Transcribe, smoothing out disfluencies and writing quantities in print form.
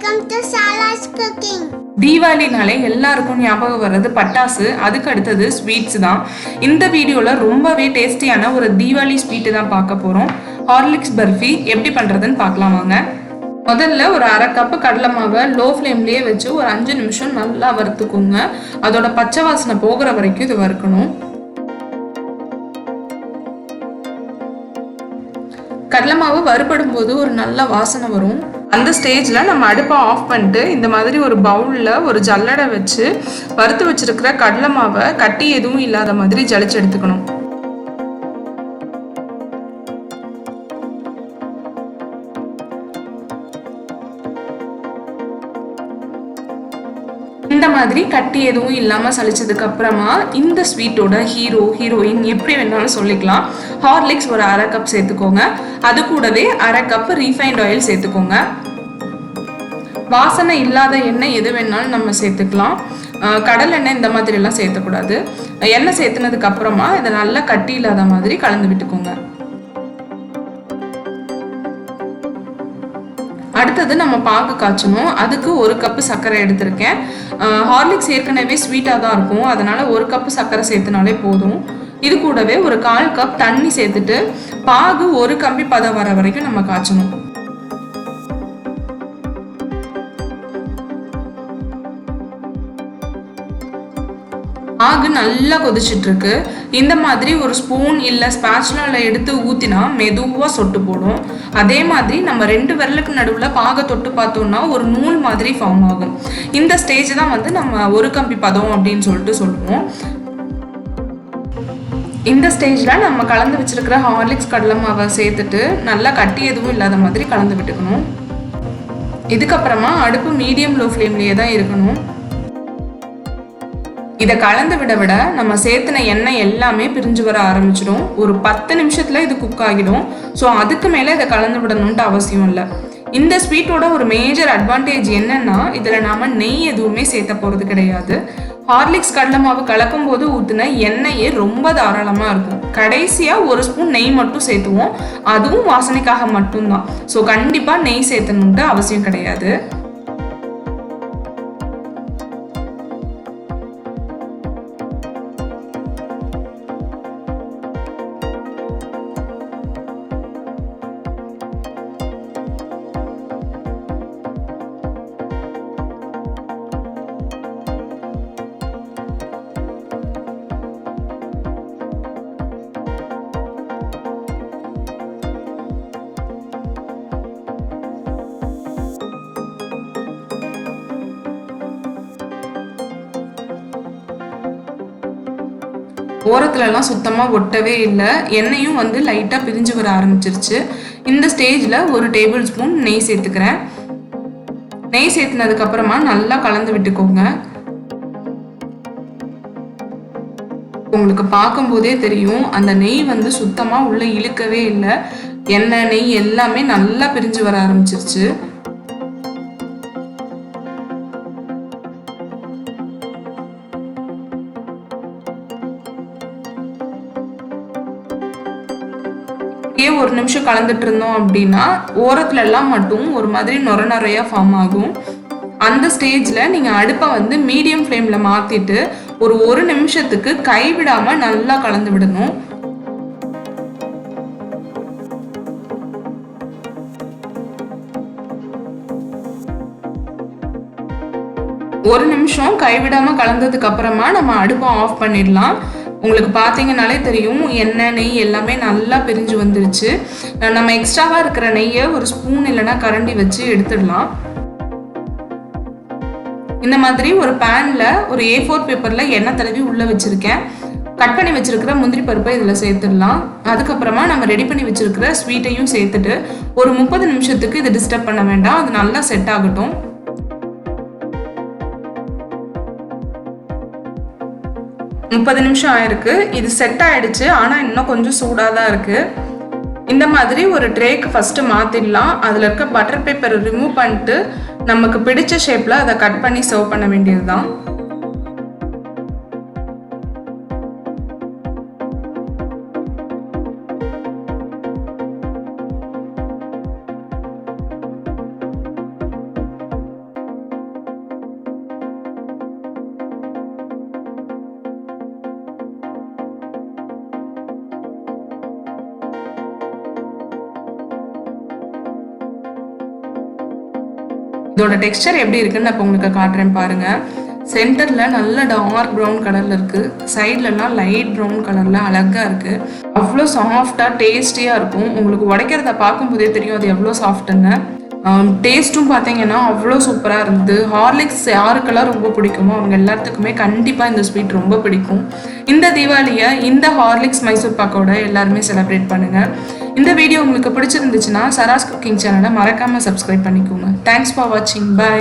Welcome to Saras cooking. தீபாவளினாலே எல்லாருக்கும் ஞாபகம் வர்றது பட்டாசு, அதுக்கு அடுத்தது ஸ்வீட்ஸ் தான். இந்த வீடியோவில் ரொம்பவே டேஸ்டியான ஒரு தீபாவளி ஸ்வீட்டு தான் பார்க்க போகிறோம். ஹார்லிக்ஸ் பர்ஃபி எப்படி பண்ணுறதுன்னு பார்க்கலாம் வாங்க. முதல்ல ஒரு அரை கப்பு கடலை மாவை லோ ஃப்ளேம்லேயே வச்சு ஒரு 5 நிமிஷம் நல்லா வறுத்துக்கோங்க. அதோட பச்சை வாசனை போகிற வரைக்கும் இது வறுக்கணும். கடலை மாவு வறுபடும் போது ஒரு நல்ல வாசனை வரும். அந்த ஸ்டேஜில் நம்ம அடுப்பை ஆஃப் பண்ணிட்டு இந்த மாதிரி ஒரு பவுலில் ஒரு ஜல்லடை வச்சு வறுத்து வச்சிருக்கிற கடலை மாவை கட்டி எதுவும் இல்லாத மாதிரி ஜலிச்சு எடுத்துக்கணும். இந்த மாதிரி கட்டி எதுவும் இல்லாமல் சலிச்சதுக்கு அப்புறமா இந்த ஸ்வீட்டோட ஹீரோயின் எப்படி வேணாலும் சொல்லிக்கலாம். ஹார்லிக்ஸ் ஒரு அரை கப் சேர்த்துக்கோங்க. அது கூடவே அரை கப் ரீஃபைண்ட் ஆயில் சேர்த்துக்கோங்க. வாசனை இல்லாத எண்ணெய் எது வேணாலும் நம்ம சேர்த்துக்கலாம். கடல் எண்ணெய் இந்த மாதிரி எல்லாம் சேர்த்தக்கூடாது. எண்ணெய் சேர்த்துனதுக்கு அப்புறமா இதை நல்லா கட்டி இல்லாத மாதிரி கலந்து விட்டுக்கோங்க. அடுத்தது நம்ம பாகு காய்ச்சணும். அதுக்கு ஒரு கப்பு சர்க்கரை எடுத்திருக்கேன். ஹார்லிக்ஸ் ஏற்கனவே ஸ்வீட்டாக தான் இருக்கும், அதனால ஒரு கப்பு சர்க்கரை சேர்த்துனாலே போதும். இது கூடவே ஒரு 1/4 கப் தண்ணி சேர்த்துட்டு பாகு ஒரு கம்பி பதம் வர வரைக்கும் நம்ம காய்ச்சணும். பாகு நல்லா கொதிச்சுட்டு இருக்கு. இந்த மாதிரி ஒரு ஸ்பூன் இல்லை ஸ்பேச்சுலால எடுத்து ஊற்றினா மெதுவாக சொட்டு போடும். அதே மாதிரி நம்ம 2 விரலுக்கு நடுவில் பாகை தொட்டு பார்த்தோம்னா ஒரு நூல் மாதிரி ஃபார்ம் ஆகும். இந்த ஸ்டேஜ் தான் வந்து நம்ம ஒரு கம்பி பதம் அப்படின்னு சொல்லிட்டு சொல்லுவோம். இந்த ஸ்டேஜில் நம்ம கலந்து வச்சிருக்கிற ஹார்லிக்ஸ் கடலை மாவை சேர்த்துட்டு நல்லா கட்டி எதுவும் இல்லாத மாதிரி கலந்து விட்டுக்கணும். இதுக்கப்புறமா அடுப்பு மீடியம் லோ ஃப்ளேம்லேயே தான் இருக்கணும். இதை கலந்து விட நம்ம சேர்த்துன எண்ணெய் எல்லாமே பிரிஞ்சு வர ஆரம்பிச்சிடும். ஒரு 10 நிமிஷத்துல இது குக் ஆகிடும். ஸோ அதுக்கு மேலே இதை கலந்து விடணும்ட்டு அவசியம் இல்லை. இந்த ஸ்வீட்டோட ஒரு மேஜர் அட்வான்டேஜ் என்னன்னா, இதில் நாம நெய் எதுவுமே சேர்த்த போகிறது கிடையாது. ஹார்லிக்ஸ் கடலை மாவு கலக்கும் போது ஊற்றின எண்ணெயே ரொம்ப தாராளமாக இருக்கும். கடைசியாக ஒரு ஸ்பூன் நெய் மட்டும் சேர்த்துவோம். அதுவும் வாசனைக்காக மட்டும்தான். ஸோ கண்டிப்பாக நெய் சேர்த்தணுன்ட்டு அவசியம் கிடையாது. ஓரத்துலலாம் சுத்தமாக ஒட்டவே இல்லை. எண்ணெயும் வந்து லைட்டாக பிரிஞ்சு வர ஆரம்பிச்சிருச்சு. இந்த ஸ்டேஜில் ஒரு டேபிள் ஸ்பூன் நெய் சேர்த்துக்கிறேன். நெய் சேர்த்துனதுக்கப்புறமா நல்லா கலந்து விட்டுக்கோங்க. உங்களுக்கு பார்க்கும்போதே தெரியும், அந்த நெய் வந்து சுத்தமாக உள்ளே இழுக்கவே இல்லை. எண்ணெய் நெய் எல்லாமே நல்லா பிரிஞ்சு வர ஆரம்பிச்சிருச்சு. ஒரு நிமிஷம் கலந்துட்டு இருந்தோம் அப்படின்னா ஓரத்துல எல்லாம் மட்டும் ஒரு மாதிரி நொறையா ஃபார்ம் ஆகும். அந்த ஸ்டேஜ்ல நீங்க அடுப்பை வந்து மீடியம் ஃப்ளேம்ல மாத்திட்டு ஒரு நிமிஷத்துக்கு கைவிடாம நல்லா கலந்து விடணும். ஒரு நிமிஷம் கைவிடாம கலந்ததுக்கு அப்புறமா நம்ம அடுப்பை ஆஃப் பண்ணிடலாம். உங்களுக்கு பார்த்தீங்கன்னாலே தெரியும், எண்ணெய் நெய் எல்லாமே நல்லா பிரிஞ்சு வந்துருச்சு. நம்ம எக்ஸ்ட்ராவாக இருக்கிற நெய்யை ஒரு ஸ்பூன் இல்லைன்னா கரண்டி வச்சு எடுத்துடலாம். இந்த மாதிரி ஒரு பேனில் ஒரு A4 பேப்பரில் எண்ணெய் தடவி உள்ளே வச்சுருக்கேன். கட் பண்ணி வச்சிருக்கிற முந்திரி பருப்பை இதில் சேர்த்துடலாம். அதுக்கப்புறமா நம்ம ரெடி பண்ணி வச்சிருக்கிற ஸ்வீட்டையும் சேர்த்துட்டு ஒரு 30 நிமிஷத்துக்கு இதை டிஸ்டர்ப் பண்ண வேண்டாம். அது நல்லா செட் ஆகட்டும். 30 நிமிஷம் ஆயிருக்கு. இது செட் ஆயிடுச்சு. ஆனால் இன்னும் கொஞ்சம் சூடாக தான் இருக்கு. இந்த மாதிரி ஒரு ட்ரேக்கு ஃபர்ஸ்ட் மாத்திடலாம். அதில் இருக்க பட்டர் பேப்பரை ரிமூவ் பண்ணிட்டு நமக்கு பிடிச்ச ஷேப்பில் அதை கட் பண்ணி சர்வ் பண்ண வேண்டியது தான். இதோட டெக்ஸ்டர் எப்படி இருக்குன்னு நான் இப்போ உங்களுக்கு காட்டுறேன் பாருங்கள். சென்டரில் நல்ல டார்க் ப்ரௌன் கலரில் இருக்குது, சைட்லலாம் லைட் ப்ரௌன் கலரில் அழகாக இருக்குது. அவ்வளோ சாஃப்டாக டேஸ்டியாக இருக்கும். உங்களுக்கு உடைக்கிறத பார்க்கும்போதே தெரியும் அது எவ்வளோ சாஃப்ட்டுன்னு. டேஸ்ட்டும் பார்த்தீங்கன்னா அவ்வளோ சூப்பராக இருந்தது. ஹார்லிக்ஸ் யாருக்கெல்லாம் ரொம்ப பிடிக்குமோ அவங்க எல்லாத்துக்குமே கண்டிப்பாக இந்த ஸ்வீட் ரொம்ப பிடிக்கும். இந்த தீபாவளியை இந்த ஹார்லிக்ஸ் மைசூர் பாக்கோட எல்லாருமே செலிப்ரேட் பண்ணுங்கள். இந்த வீடியோ உங்களுக்கு பிடிச்சிருந்துச்சுன்னா சராஸ் குக்கிங் சேனலை மறக்காமல் சப்ஸ்கிரைப் பண்ணிக்கோங்க. தேங்க்ஸ் ஃபார் வாட்சிங். பை.